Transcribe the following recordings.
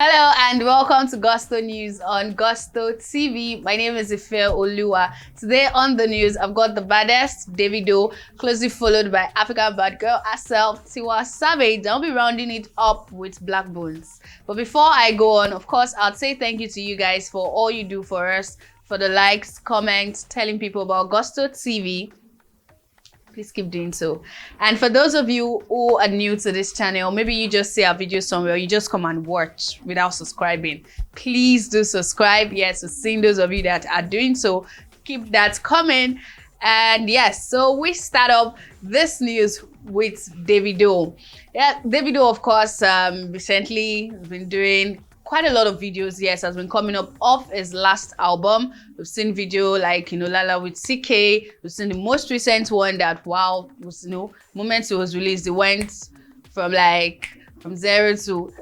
Hello and welcome to Gusto News on Gusto TV. My name is Ife Oluwa. Today on the news, I've got the baddest, Davido, closely followed by African bad girl herself, Tiwa Savage. I'll be rounding it up with Black Bones. But before I go on, of course, I'll say thank you to you guys for all you do for us, for the likes, comments, telling people about Gusto TV. Please keep doing so. And for those of you who are new to this channel, maybe you just see our video somewhere, you just come and watch without subscribing, please do subscribe. Yes, we've seen those of you that are doing so, keep that coming. And yes, so we start up this news with Davido. Yeah, Davido, of course, recently has been doing quite a lot of videos. Yes, has been coming up off his last album. We've seen video like, Lala with CK. We've seen the most recent one that, wow, was, moments it was released, it went from 0 to,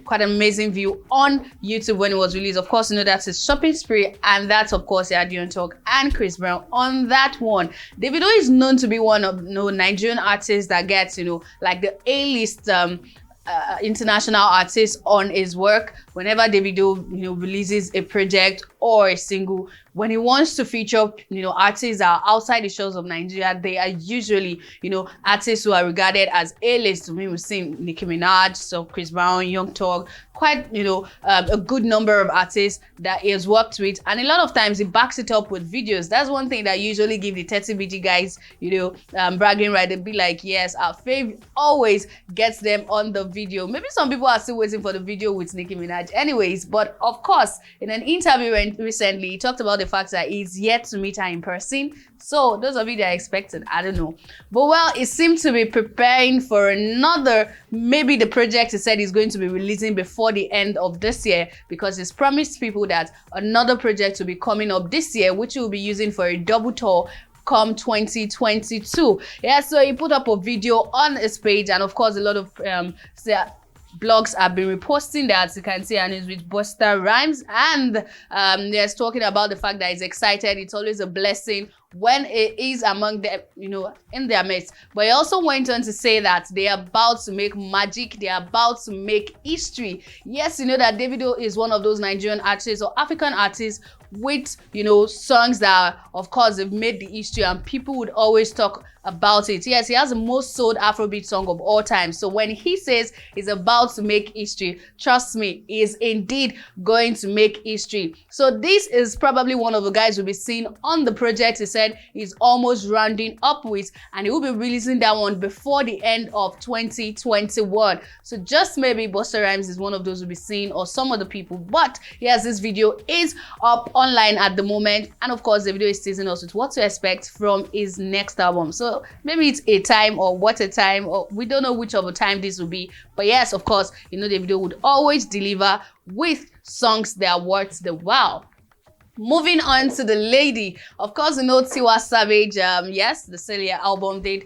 quite an amazing view on YouTube when it was released. Of course, that's his shopping spree, and that's, of course, Dion Talk and Chris Brown on that one. Davido is known to be one of Nigerian artists that gets, like the A-list international artists on his work. Whenever Davido releases a project or a single, when he wants to feature artists that are outside the shores of Nigeria, they are usually artists who are regarded as A-list. We've seen Nicki Minaj, so Chris Brown, Young Thug, quite a good number of artists that he has worked with, and a lot of times he backs it up with videos. That's one thing that usually give the 30BG guys bragging right. They'd be like, yes, our fave always gets them on the video. Maybe some people are still waiting for the video with Nicki Minaj anyways, but of course in an interview recently he talked about the fact that he's yet to meet her in person. So those of you that are expected, I don't know, but well, it seems to be preparing for another, maybe the project he said he's going to be releasing before the end of this year, because he's promised people that another project will be coming up this year, which he will be using for a double tour come 2022. Yeah, so he put up a video on his page, and of course a lot of blogs have been reposting that, you can see, and it's with Busta Rhymes, and they're talking about the fact that he's excited. It's always a blessing when it is among them, in their midst. But he also went on to say that they are about to make magic, they are about to make history. Yes, that Davido is one of those Nigerian artists or African artists with songs that, of course, they've made the history and people would always talk about it. Yes, he has the most sold Afrobeat song of all time. So when he says he's about to make history, trust me, he is indeed going to make history. So this is probably one of the guys we'll be seeing on the project he said he's almost rounding up with, and he will be releasing that one before the end of 2021. So just maybe Busta Rhymes is one of those we'll be seeing, or some other people. But yes, this video is up online at the moment, and of course the video is teasing us with what to expect from his next album. So maybe it's a time, or what a time, or we don't know which of a time this will be. But yes, of course, the video would always deliver with songs that are worth the wow. Moving on to the lady, of course, Tiwa Savage. Yes, the Celia album did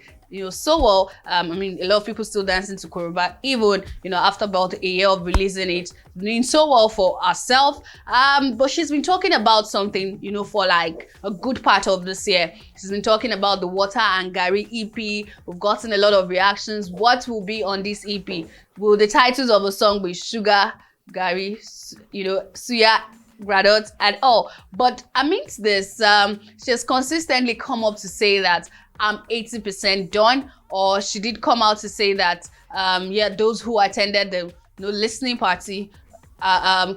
so well. A lot of people still dancing to Koroba, even after about a year of releasing it, doing so well for herself. But she's been talking about something for like a good part of this year. She's been talking about the Water and Gary EP. We've gotten a lot of reactions. What will be on this EP? Will the titles of the song be Sugar, Gary, Suya, Gradot and all? But amidst this, she has consistently come up to say that I'm 80% done, or she did come out to say that those who attended the listening party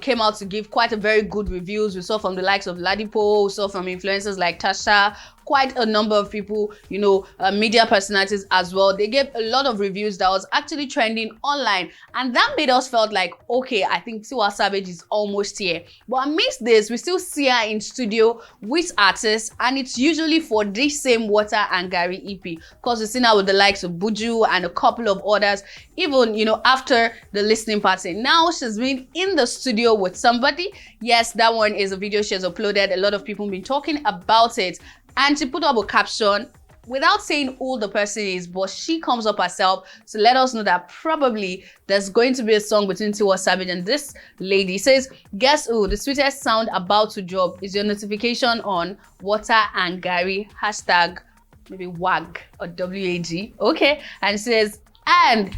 came out to give quite a very good reviews. We saw from the likes of Ladipo, we saw from influencers like Tasha, quite a number of people, media personalities as well. They gave a lot of reviews that was actually trending online, and that made us felt like, okay, I think Tiwa Savage is almost here. But amidst this, we still see her in studio with artists, and it's usually for this same Water and Gary EP. Of course, we've seen her with the likes of Buju and a couple of others, even after the listening party. Now she's been in the studio with somebody. Yes, that one is a video she has uploaded. A lot of people have been talking about it, and she put up a caption without saying who the person is, but she comes up herself to let us know that probably there's going to be a song between Tiwa Savage and this lady. Says, guess who? The sweetest sound about to drop. Is your notification on? Water and Gary, hashtag maybe WAG or WAG. Okay. And says, and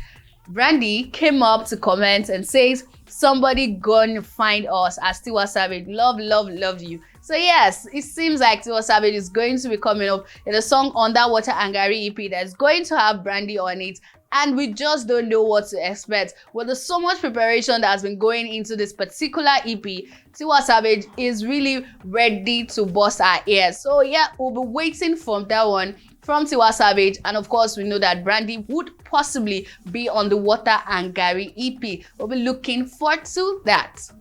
Brandy came up to comment and says, somebody gonna find us as Tiwa Savage. Love, love, love you. So yes, it seems like Tiwa Savage is going to be coming up in a song Underwater and Gary EP that's going to have Brandy on it. And we just don't know what to expect. Well, there's so much preparation that has been going into this particular EP. Tiwa Savage is really ready to bust our ears. So yeah, we'll be waiting for that one from Tiwa Savage. And of course, we know that Brandy would possibly be on the Water and Gary EP. We'll be looking forward to that.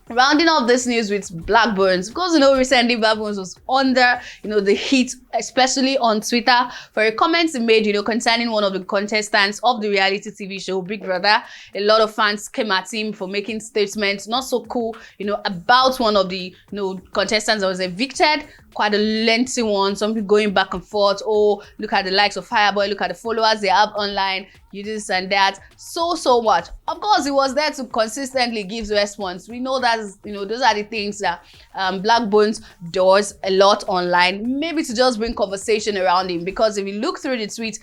Rounding off this news with Blackburns, because recently Blackburns was under the heat, especially on Twitter, for a comment he made concerning one of the contestants of the reality TV show Big Brother. A lot of fans came at him for making statements not so cool about one of the contestants that was evicted. Quite a lengthy one, some people going back and forth. Oh, look at the likes of Fireboy, look at the followers they have online, you this and that, so much. Of course, he was there to consistently give response. We know that those are the things that Blackburns does a lot online, maybe to just bring conversation around him. Because if you look through the tweet,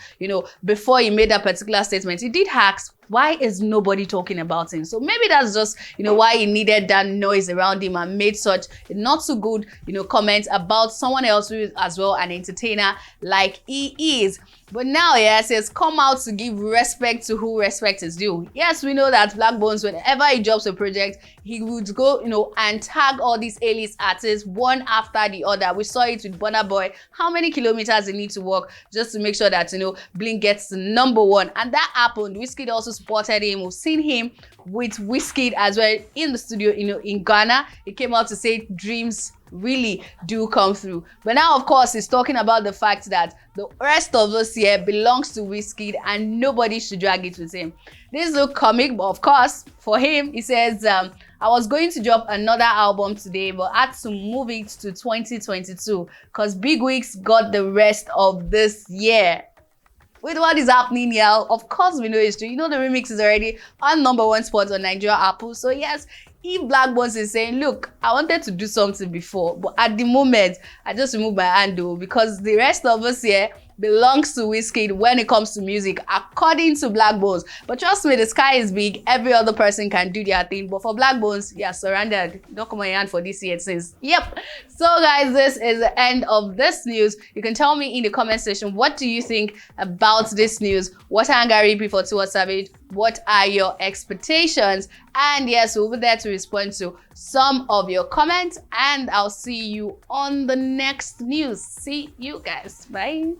before he made that particular statement, he did ask, why is nobody talking about him? So maybe that's just why he needed that noise around him and made such a not so good comment about someone else who is as well an entertainer like he is. But now, yes, he has come out to give respect to who respect is due. Yes, we know that Blackburns, whenever he drops a project, he would go, and tag all these A-list artists one after the other. We saw it with Burna Boy, how many kilometers they need to walk just to make sure that, Blink gets the #1. And that happened. Wizkid also supported him. We've seen him with Wizkid as well in the studio, in Ghana. He came out to say dreams really do come through. But now, of course, he's talking about the fact that the rest of this year belongs to Wizkid and nobody should drag it with him. This look comic, but of course, for him, he says, I was going to drop another album today, but had to move it to 2022 because Big Wigs got the rest of this year. With what is happening here, of course we know it's true. The remix is already on #1 spot on Nigeria Apple. So yes, if Blackburns is saying, look, I wanted to do something before, but at the moment, I just removed my hand though, because the rest of us here belongs to Wizkid when it comes to music, according to Blackburns. But trust me, the sky is big. Every other person can do their thing. But for Blackburns, yeah, surrendered. Don't come on your hand for this year, it says. Yep. So guys, this is the end of this news. You can tell me in the comment section, what do you think about this news? What are Gary for Tiwa Savage? What are your expectations? And yes, we'll be there to respond to some of your comments. And I'll see you on the next news. See you guys. Bye.